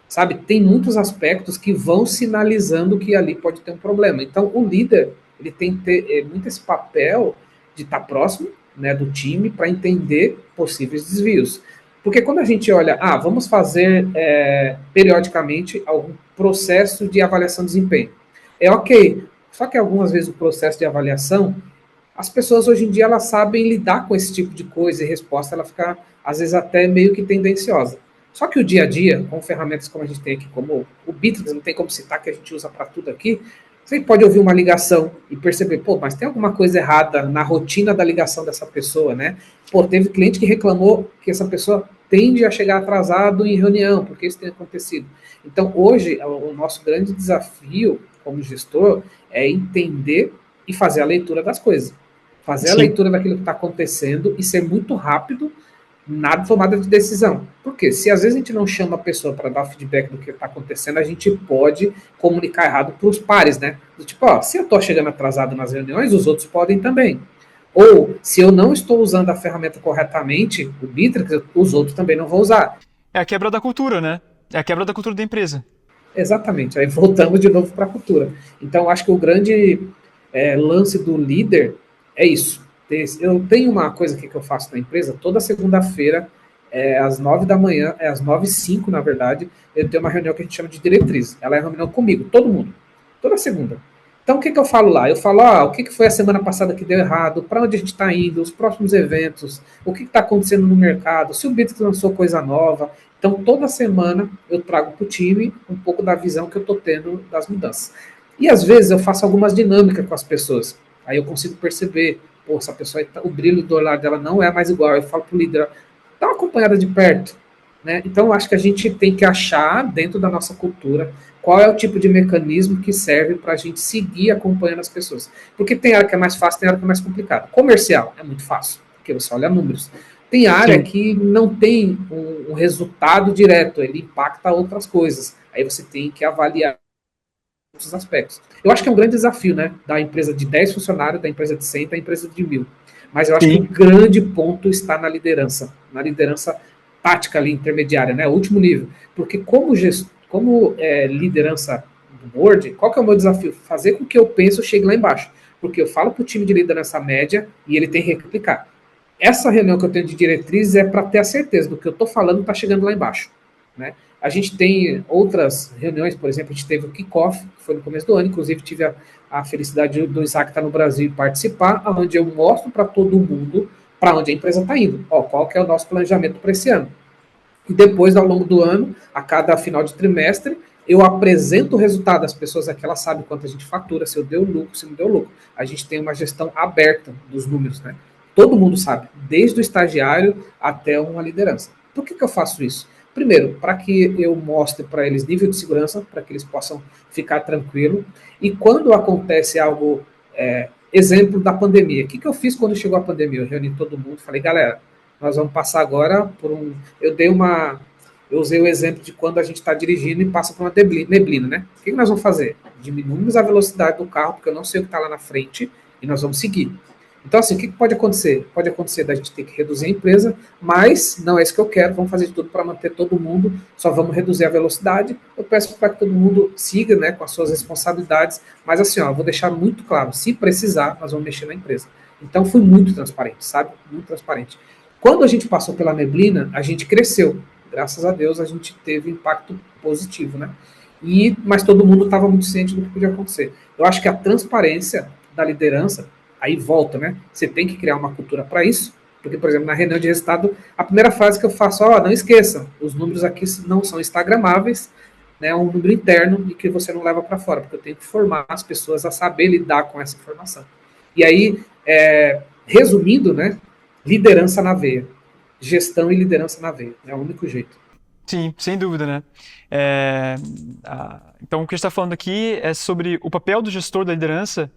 sabe? Tem muitos aspectos que vão sinalizando que ali pode ter um problema. Então, o líder, ele tem que ter muito esse papel de estar próximo, né, do time para entender possíveis desvios. Porque quando a gente olha, vamos fazer periodicamente algum processo de avaliação de desempenho. É ok, só que algumas vezes o processo de avaliação, as pessoas hoje em dia elas sabem lidar com esse tipo de coisa e resposta ela fica, às vezes, até meio que tendenciosa. Só que o dia a dia, com ferramentas como a gente tem aqui, como o Bittrex, não tem como citar, que a gente usa para tudo aqui, você pode ouvir uma ligação e perceber, pô, mas tem alguma coisa errada na rotina da ligação dessa pessoa, né? Pô, teve cliente que reclamou que essa pessoa tende a chegar atrasado em reunião, porque isso tem acontecido. Então, hoje, o nosso grande desafio como gestor é entender e fazer a leitura das coisas. Fazer a Sim. leitura daquilo que está acontecendo e ser muito rápido na tomada de decisão. Porque se às vezes a gente não chama a pessoa para dar feedback do que está acontecendo, a gente pode comunicar errado para os pares, né? Do tipo, ó, se eu estou chegando atrasado nas reuniões, os outros podem também. Ou, se eu não estou usando a ferramenta corretamente, o Bittrex, os outros também não vão usar. É a quebra da cultura, né? É a quebra da cultura da empresa. Exatamente. Aí voltamos de novo para a cultura. Então, acho que o grande lance do líder é isso. Eu tenho uma coisa aqui que eu faço na empresa, toda segunda-feira, às 9 da manhã, às 9h05, na verdade, eu tenho uma reunião que a gente chama de diretriz. Ela é uma reunião comigo, todo mundo, toda segunda. Então, o que eu falo lá? Eu falo, o que foi a semana passada que deu errado, para onde a gente está indo, os próximos eventos, o que está acontecendo no mercado, se o Bittrex lançou coisa nova. Então, toda semana eu trago para o time um pouco da visão que eu estou tendo das mudanças. E às vezes eu faço algumas dinâmicas com as pessoas. Aí eu consigo perceber, pô, essa pessoa, o brilho do olhar dela não é mais igual. Eu falo para o líder, dá uma acompanhada de perto. Né? Então, eu acho que a gente tem que achar, dentro da nossa cultura, qual é o tipo de mecanismo que serve para a gente seguir acompanhando as pessoas. Porque tem área que é mais fácil, tem área que é mais complicada. Comercial é muito fácil, porque você olha números. Tem área Sim. que não tem um resultado direto, ele impacta outras coisas. Aí você tem que avaliar outros aspectos. Eu acho que é um grande desafio, né? Da empresa de 10 funcionários, da empresa de 100, da empresa de 1.000. Mas eu acho que o Sim. grande ponto está na liderança tática ali, intermediária, né? O último nível. Porque como liderança do board, qual que é o meu desafio? Fazer com que eu pense chegue lá embaixo. Porque eu falo para o time de liderança média e ele tem que replicar. Essa reunião que eu tenho de diretrizes é para ter a certeza do que eu estou falando está chegando lá embaixo. Né? A gente tem outras reuniões, por exemplo, a gente teve o kickoff, que foi no começo do ano, inclusive tive a felicidade do Isaac estar no Brasil e participar, onde eu mostro para todo mundo para onde a empresa está indo, qual que é o nosso planejamento para esse ano. E depois, ao longo do ano, a cada final de trimestre, eu apresento o resultado. As pessoas aqui, elas sabem quanto a gente fatura, se eu deu lucro, se não deu lucro. A gente tem uma gestão aberta dos números, né? Todo mundo sabe, desde o estagiário até uma liderança. Por que eu faço isso? Primeiro, para que eu mostre para eles nível de segurança, para que eles possam ficar tranquilo. E quando acontece algo, exemplo da pandemia, o que eu fiz quando chegou a pandemia? Eu reuni todo mundo, falei, galera, nós vamos passar agora por um... Eu usei o exemplo de quando a gente está dirigindo e passa por uma neblina, né? O que nós vamos fazer? Diminuímos a velocidade do carro, porque eu não sei o que está lá na frente, e nós vamos seguir. Então, assim, o que pode acontecer? Pode acontecer da gente ter que reduzir a empresa, mas não é isso que eu quero, vamos fazer de tudo para manter todo mundo, só vamos reduzir a velocidade. Eu peço para que todo mundo siga, né, com as suas responsabilidades, mas assim, ó, eu vou deixar muito claro, se precisar, nós vamos mexer na empresa. Então, fui muito transparente, sabe? Muito transparente. Quando a gente passou pela neblina, a gente cresceu. Graças a Deus, a gente teve impacto positivo, né? Mas todo mundo estava muito ciente do que podia acontecer. Eu acho que a transparência da liderança, aí volta, né? Você tem que criar uma cultura para isso, porque, por exemplo, na reunião de resultado, a primeira frase que eu faço, não esqueça, os números aqui não são instagramáveis, né? É um número interno e que você não leva para fora, porque eu tenho que formar as pessoas a saber lidar com essa informação. E aí, resumindo, né? Liderança na veia. Gestão e liderança na veia. É o único jeito. Sim, sem dúvida, né? Então, o que a gente está falando aqui é sobre o papel do gestor da liderança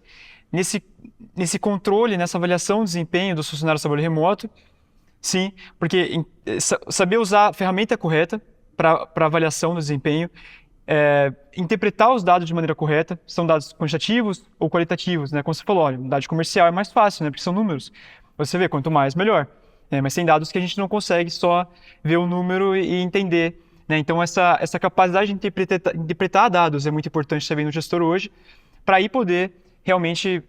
nesse controle, nessa avaliação do desempenho dos funcionários de trabalho remoto. Sim, porque saber usar a ferramenta correta para avaliação do desempenho, interpretar os dados de maneira correta, são dados quantitativos ou qualitativos, né? Como você falou, olha, um dado comercial é mais fácil, né? Porque são números. Você vê, quanto mais, melhor. Mas tem dados que a gente não consegue só ver o número e entender, né? Então, essa capacidade de interpretar dados é muito importante também no gestor hoje, para aí poder realmente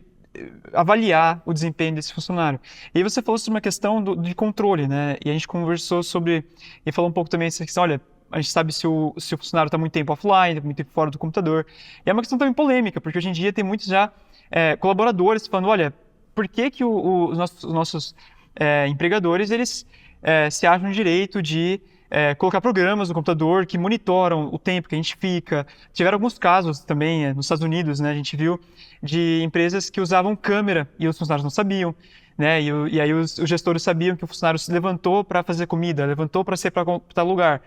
avaliar o desempenho desse funcionário. E aí você falou sobre uma questão de controle, né? E a gente conversou sobre, e falou um pouco também essa questão, olha, a gente sabe se o funcionário está muito tempo offline, muito tempo fora do computador. E é uma questão também polêmica, porque hoje em dia tem muitos já colaboradores falando, olha, por que os nossos empregadores, eles se acham no direito de colocar programas no computador que monitoram o tempo que a gente fica. Tiveram alguns casos também nos Estados Unidos, né, a gente viu, de empresas que usavam câmera e os funcionários não sabiam, né, e aí os gestores sabiam que o funcionário se levantou para fazer comida, levantou para sair para tal lugar.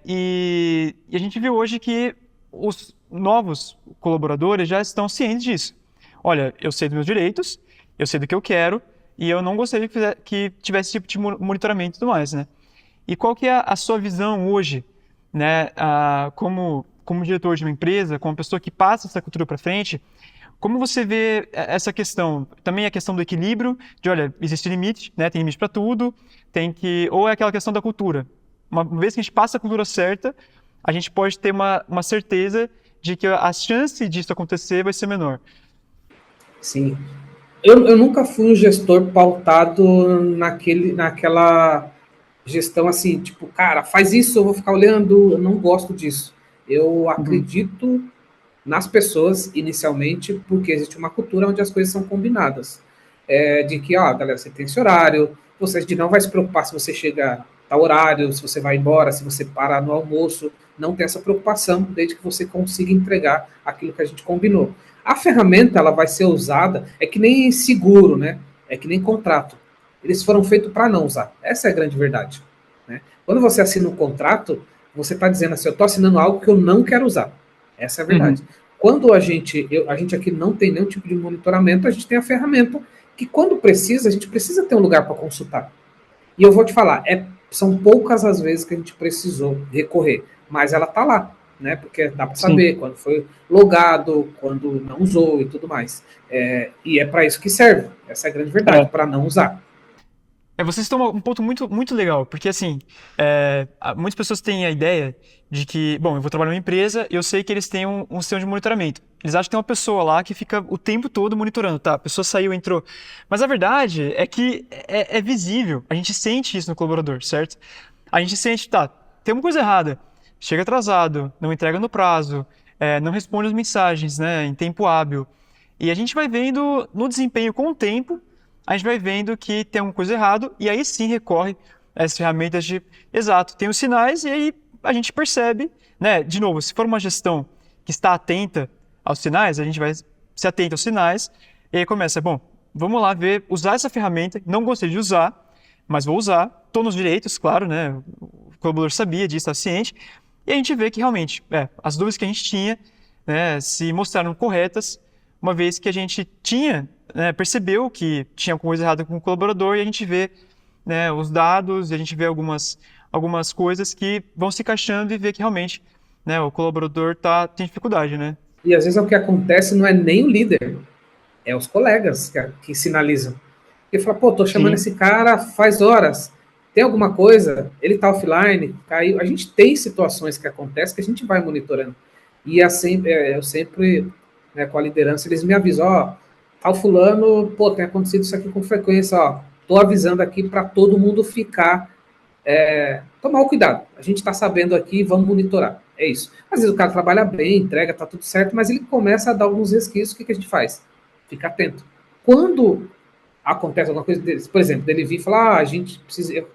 E a gente viu hoje que os novos colaboradores já estão cientes disso. Olha, eu sei dos meus direitos, eu sei do que eu quero, e eu não gostaria que tivesse esse tipo de monitoramento e tudo mais, né? E qual que é a sua visão hoje, né, como diretor de uma empresa, como pessoa que passa essa cultura para frente, como você vê essa questão? Também a questão do equilíbrio, de, olha, existe limite, né, tem limite para tudo, ou é aquela questão da cultura? Uma vez que a gente passa a cultura certa, a gente pode ter uma certeza de que a chance disso acontecer vai ser menor. Sim. Eu nunca fui um gestor pautado naquela gestão assim, tipo, cara, faz isso, eu vou ficar olhando, eu não gosto disso. Eu acredito nas pessoas, inicialmente, porque existe uma cultura onde as coisas são combinadas. De que, galera, você tem esse horário, você não vai se preocupar se você chega a tal horário, se você vai embora, se você parar no almoço, não tem essa preocupação, desde que você consiga entregar aquilo que a gente combinou. A ferramenta, ela vai ser usada, é que nem seguro, né? É que nem contrato. Eles foram feitos para não usar. Essa é a grande verdade, né? Quando você assina um contrato, você está dizendo assim, eu estou assinando algo que eu não quero usar. Essa é a verdade. Quando a gente aqui não tem nenhum tipo de monitoramento, a gente tem a ferramenta que quando precisa, a gente precisa ter um lugar para consultar. E eu vou te falar, são poucas as vezes que a gente precisou recorrer, mas ela está lá, né? Porque dá para saber quando foi logado, quando não usou e tudo mais. E é para isso que serve. Essa é a grande verdade, para não usar. Vocês estão um ponto muito, muito legal, porque assim, muitas pessoas têm a ideia de que, bom, eu vou trabalhar numa empresa e eu sei que eles têm um sistema de monitoramento. Eles acham que tem uma pessoa lá que fica o tempo todo monitorando, tá? A pessoa saiu, entrou. Mas a verdade é que é visível, a gente sente isso no colaborador, certo? A gente sente, tá, tem uma coisa errada, chega atrasado, não entrega no prazo, não responde as mensagens, né, em tempo hábil. E a gente vai vendo no desempenho com o tempo, a gente vai vendo que tem alguma coisa errada e aí sim recorre a essas ferramentas exato, tem os sinais e aí a gente percebe, né? De novo, se for uma gestão que está atenta aos sinais, a gente vai se atenta aos sinais e aí começa, bom, vamos lá usar essa ferramenta, não gostei de usar, mas vou usar, estou nos direitos, claro, né? colaborador sabia disso, estava ciente, e a gente vê que realmente as dúvidas que a gente tinha, né, se mostraram corretas, uma vez que a gente tinha, né, percebeu que tinha alguma coisa errada com o colaborador, e a gente vê, né, os dados, e a gente vê algumas coisas que vão se encaixando e vê que realmente, né, o colaborador tem dificuldade, né? E às vezes o que acontece não é nem o líder, é os colegas que sinalizam. Ele fala, pô, tô chamando esse cara faz horas, tem alguma coisa? Ele tá offline, caiu. A gente tem situações que acontecem que a gente vai monitorando. E assim, eu sempre, né, com a liderança, eles me avisam, ó, tal fulano, pô, tem acontecido isso aqui com frequência, ó, tô avisando aqui para todo mundo ficar, tomar o cuidado. A gente está sabendo aqui, vamos monitorar. É isso. Às vezes o cara trabalha bem, entrega, tá tudo certo, mas ele começa a dar alguns resquícios, o que a gente faz? Fica atento. Quando acontece alguma coisa deles, por exemplo, dele vir e falar, a gente precisa, eu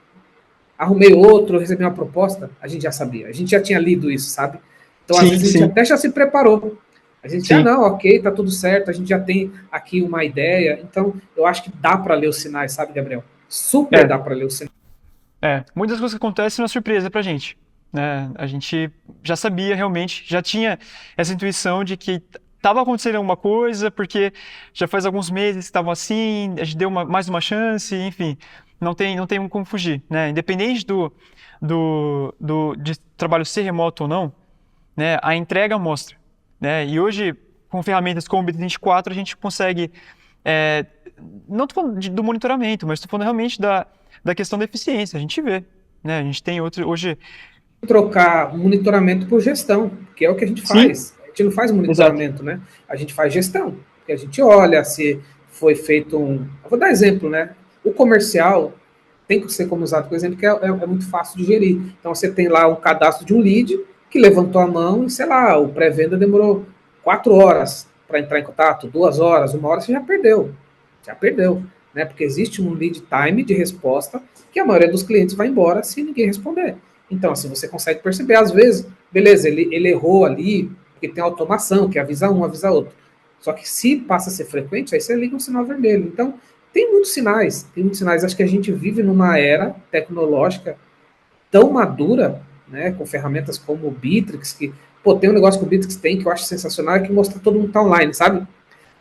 arrumei outro, recebi uma proposta, a gente já sabia, a gente já tinha lido isso, sabe? Então, às vezes, a gente até já se preparou. A gente já, não, ok, tá tudo certo, a gente já tem aqui uma ideia. Então, eu acho que dá para ler os sinais, sabe, Gabriel? Super dá para ler os sinais. Muitas coisas que acontecem na surpresa pra gente, né? A gente já sabia realmente, já tinha essa intuição de que estava acontecendo alguma coisa, porque já faz alguns meses que estavam assim, a gente deu mais uma chance, enfim, não tem como fugir, né? Independente de trabalho ser remoto ou não, né? A entrega mostra, né? E hoje, com ferramentas como o BT24, a gente consegue, não estou falando do monitoramento, mas estou falando realmente da questão da eficiência, a gente vê, né? A gente tem hoje... Trocar monitoramento por gestão, que é o que a gente faz. A gente não faz monitoramento, né? A gente faz gestão, que a gente olha se foi feito Eu vou dar exemplo, né? O comercial tem que ser como usado, por exemplo, que é muito fácil de gerir. Então, você tem lá um cadastro de um lead que levantou a mão e, sei lá, o pré-venda demorou 4 horas para entrar em contato, 2 horas, 1 hora, você já perdeu. Já perdeu, né? Porque existe um lead time de resposta que a maioria dos clientes vai embora se ninguém responder. Então, assim, você consegue perceber, às vezes, beleza, ele errou ali, porque tem automação, que avisa um, avisa outro. Só que se passa a ser frequente, aí você liga um sinal vermelho. Então, tem muitos sinais, tem muitos sinais. Acho que a gente vive numa era tecnológica tão madura, né, com ferramentas como o Bitrix, que, pô, tem um negócio que o Bitrix tem que eu acho sensacional, é que mostra todo mundo tá online, sabe?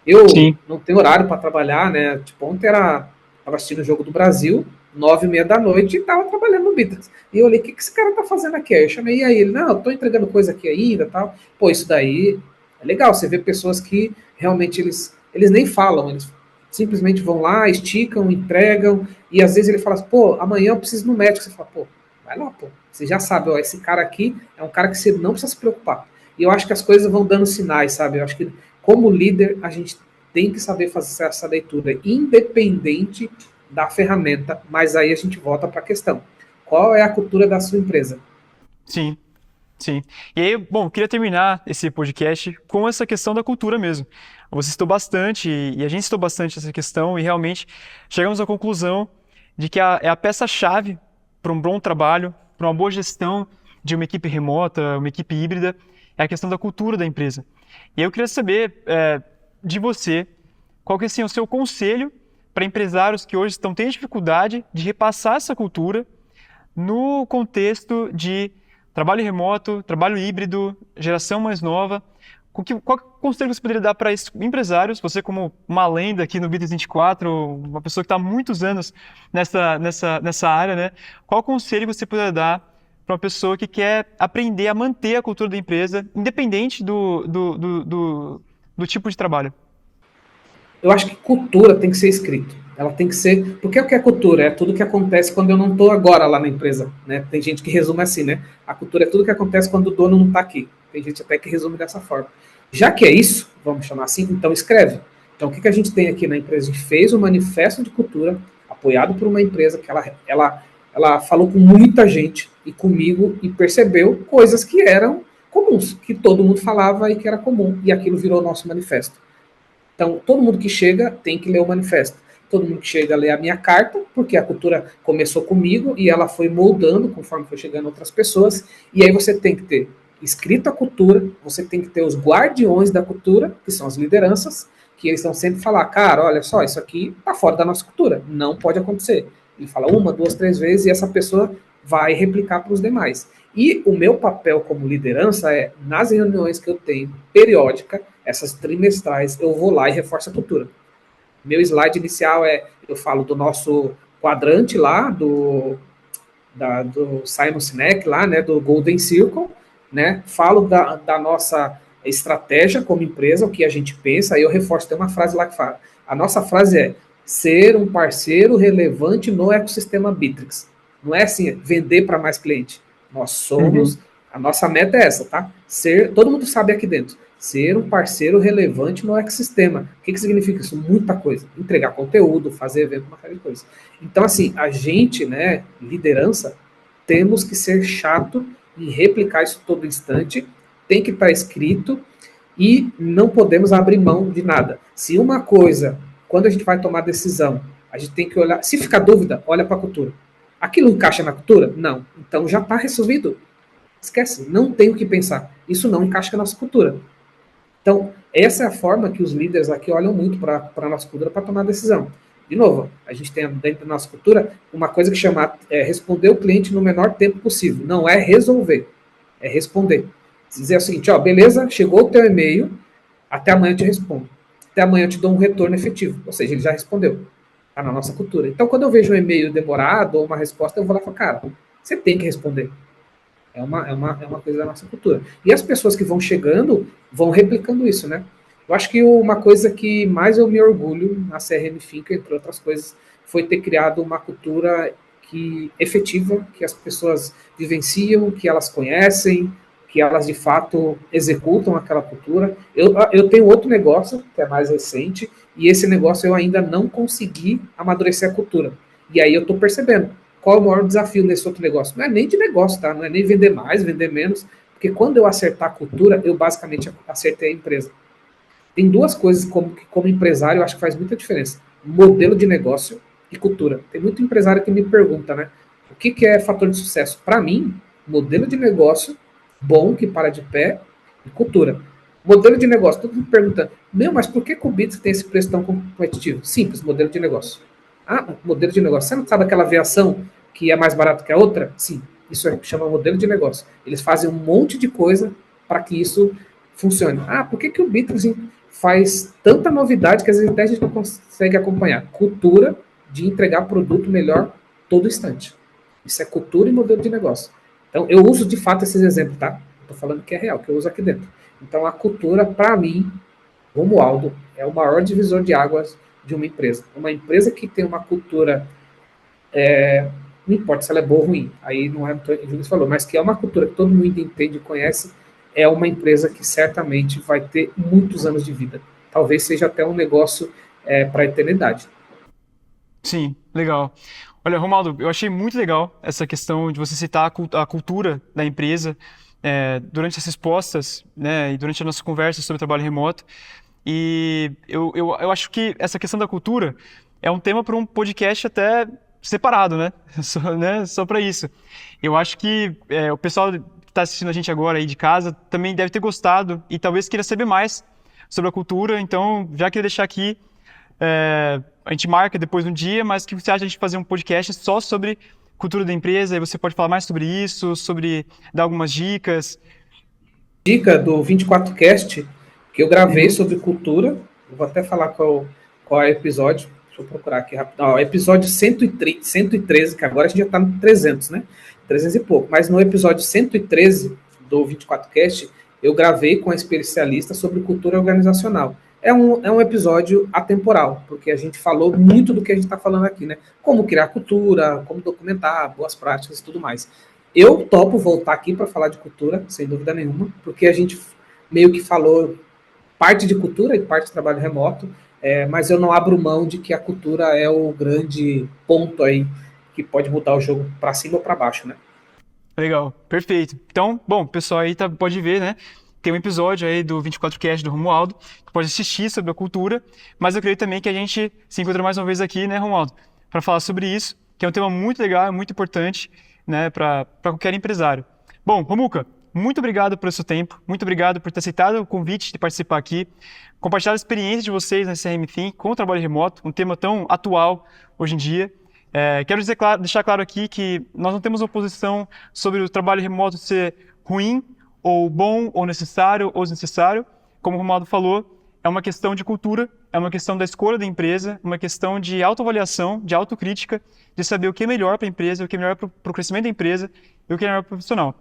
Eu não tenho horário para trabalhar, né? Tipo, ontem tava assistindo o Jogo do Brasil, 9h30 da noite, e tava trabalhando no Bitrix. E eu olhei, o que esse cara tá fazendo aqui? Aí eu chamei ele, não, eu tô entregando coisa aqui ainda, tal. Pô, isso daí é legal, você vê pessoas que realmente eles nem falam, eles simplesmente vão lá, esticam, entregam, e às vezes ele fala assim, pô, amanhã eu preciso ir no médico. Você fala, pô, vai lá, pô. Você já sabe, ó, esse cara aqui é um cara que você não precisa se preocupar. E eu acho que as coisas vão dando sinais, sabe? Eu acho que como líder, a gente tem que saber fazer essa leitura, independente da ferramenta, mas aí a gente volta para a questão. Qual é a cultura da sua empresa? Sim, sim. E aí, bom, queria terminar esse podcast com essa questão da cultura mesmo. Você citou bastante, e a gente citou bastante essa questão, e realmente chegamos à conclusão de que é a peça-chave para um bom trabalho, para uma boa gestão de uma equipe remota, uma equipe híbrida, é a questão da cultura da empresa. E eu queria saber de você, qual que é assim, o seu conselho para empresários que hoje têm dificuldade de repassar essa cultura no contexto de trabalho remoto, trabalho híbrido, geração mais nova. Qual conselho você poderia dar para esses empresários, você como uma lenda aqui no Bitrix 24, uma pessoa que está há muitos anos nessa área, né? Qual conselho você poderia dar para uma pessoa que quer aprender a manter a cultura da empresa, independente do tipo de trabalho? Eu acho que cultura tem que ser escrito. Ela tem que ser. Porque o que é cultura? É tudo que acontece quando eu não estou agora lá na empresa. Né? Tem gente que resume assim, né? A cultura é tudo que acontece quando o dono não está aqui. Tem gente até que resume dessa forma. Já que é isso, vamos chamar assim, então escreve. Então, o que a gente tem aqui na empresa? A gente fez um manifesto de cultura, apoiado por uma empresa que ela falou com muita gente e comigo e percebeu coisas que eram comuns, que todo mundo falava e que era comum. E aquilo virou nosso manifesto. Então, todo mundo que chega tem que ler o manifesto. Todo mundo que chega lê a minha carta, porque a cultura começou comigo e ela foi moldando conforme foi chegando outras pessoas. E aí você tem que ter escrito a cultura, você tem que ter os guardiões da cultura, que são as lideranças, que eles estão sempre falar, cara, olha só, isso aqui está fora da nossa cultura, não pode acontecer. Ele fala 1, 2, 3 vezes e essa pessoa vai replicar para os demais. E o meu papel como liderança é, nas reuniões que eu tenho, periódica, essas trimestrais, eu vou lá e reforço a cultura. Meu slide inicial eu falo do nosso quadrante lá, do Simon Sinek lá, né, do Golden Circle, né, falo da nossa estratégia como empresa, o que a gente pensa, aí eu reforço, tem uma frase lá que fala, a nossa frase é ser um parceiro relevante no ecossistema Bittrex. Não é assim, vender para mais cliente. Nós somos, a nossa meta é essa, tá? Todo mundo sabe aqui dentro, ser um parceiro relevante no ecossistema. O que significa isso? Muita coisa. Entregar conteúdo, fazer evento, uma série de coisas. Então, assim, a gente, né, liderança, temos que ser chato e replicar isso todo instante, tem que estar escrito e não podemos abrir mão de nada. Se uma coisa, quando a gente vai tomar decisão, a gente tem que olhar, se ficar dúvida, olha para a cultura. Aquilo encaixa na cultura? Não. Então já está resolvido. Esquece, não tem o que pensar. Isso não encaixa na nossa cultura. Então, essa é a forma que os líderes aqui olham muito para a nossa cultura para tomar decisão. De novo, a gente tem dentro da nossa cultura uma coisa que chama responder o cliente no menor tempo possível. Não é resolver, é responder. Dizer o seguinte, ó, beleza, chegou o teu e-mail, até amanhã eu te respondo. Até amanhã eu te dou um retorno efetivo. Ou seja, ele já respondeu. Está na nossa cultura. Então, quando eu vejo um e-mail demorado ou uma resposta, eu vou lá e falo, cara, você tem que responder. É uma coisa da nossa cultura. E as pessoas que vão chegando vão replicando isso, né? Eu acho que uma coisa que mais eu me orgulho na CRM Finca, entre outras coisas, foi ter criado uma cultura efetiva, que as pessoas vivenciam, que elas conhecem, que elas de fato executam aquela cultura. Eu tenho outro negócio, que é mais recente, e esse negócio eu ainda não consegui amadurecer a cultura. E aí eu estou percebendo. Qual é o maior desafio nesse outro negócio? Não é nem de negócio, tá? Não é nem vender mais, vender menos, porque quando eu acertar a cultura, eu basicamente acertei a empresa. Tem duas coisas como empresário eu acho que faz muita diferença. Modelo de negócio e cultura. Tem muito empresário que me pergunta, né? O que é fator de sucesso? Para mim, modelo de negócio bom, que para de pé, e cultura. Modelo de negócio, todo mundo perguntando, mas por que o Bits tem esse preço tão competitivo? Simples, modelo de negócio. Ah, modelo de negócio. Você não sabe aquela aviação que é mais barato que a outra? Sim, isso chama modelo de negócio. Eles fazem um monte de coisa para que isso funcione. Ah, por que o Bittrex faz tanta novidade que às vezes até a gente não consegue acompanhar? Cultura de entregar produto melhor todo instante. Isso é cultura e modelo de negócio. Então, eu uso de fato esses exemplos, tá? Estou falando que é real, que eu uso aqui dentro. Então, a cultura, para mim, Romualdo, é o maior divisor de águas de uma empresa. Uma empresa que tem uma cultura, não importa se ela é boa ou ruim, aí não é o que o Júlio falou, mas que é uma cultura que todo mundo entende e conhece, é uma empresa que certamente vai ter muitos anos de vida. Talvez seja até um negócio para a eternidade. Sim, legal. Olha, Romualdo, eu achei muito legal essa questão de você citar a cultura da empresa durante as respostas, né, e durante a nossa conversa sobre trabalho remoto. E eu acho que essa questão da cultura é um tema para um podcast até separado, né? Só para isso. Eu acho que o pessoal que está assistindo a gente agora aí de casa também deve ter gostado e talvez queira saber mais sobre a cultura. Então, já queria deixar aqui, a gente marca depois um dia, mas o que você acha de a gente fazer um podcast só sobre cultura da empresa? E você pode falar mais sobre isso, sobre dar algumas dicas. Dica do 24Cast que eu gravei sobre cultura. Eu vou até falar qual é o episódio. Deixa eu procurar aqui rapidão. Episódio 113, que agora a gente já está no 300, né? 300 e pouco. Mas no episódio 113 do 24Cast, eu gravei com a especialista sobre cultura organizacional. É um episódio atemporal, porque a gente falou muito do que a gente está falando aqui, né? Como criar cultura, como documentar, boas práticas e tudo mais. Eu topo voltar aqui para falar de cultura, sem dúvida nenhuma, porque a gente meio que falou parte de cultura e parte de trabalho remoto, mas eu não abro mão de que a cultura é o grande ponto aí que pode mudar o jogo para cima ou para baixo, né? Legal, perfeito. Então, bom, o pessoal aí pode ver, né? Tem um episódio aí do 24Cast do Romualdo, que pode assistir sobre a cultura, mas eu creio também que a gente se encontra mais uma vez aqui, né, Romualdo, para falar sobre isso, que é um tema muito legal, muito importante, né, para qualquer empresário. Bom, Romuca, muito obrigado pelo seu tempo, muito obrigado por ter aceitado o convite de participar aqui, compartilhar a experiência de vocês na CRM Think com o trabalho remoto, um tema tão atual hoje em dia. Quero deixar claro aqui que nós não temos oposição sobre o trabalho remoto ser ruim, ou bom, ou necessário, ou desnecessário. Como o Romualdo falou, é uma questão de cultura, é uma questão da escolha da empresa, uma questão de autoavaliação, de autocrítica, de saber o que é melhor para a empresa, o que é melhor para o crescimento da empresa e o que é melhor para o profissional.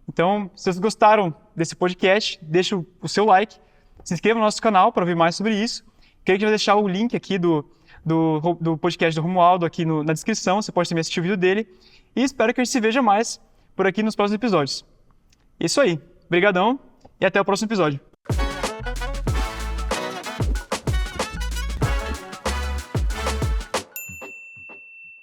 Então, se vocês gostaram desse podcast, deixa o seu like, se inscreva no nosso canal para ouvir mais sobre isso. Queria que eu deixar o link aqui do podcast do Romualdo aqui na descrição, você pode também assistir o vídeo dele. E espero que a gente se veja mais por aqui nos próximos episódios. É isso aí. Obrigadão e até o próximo episódio.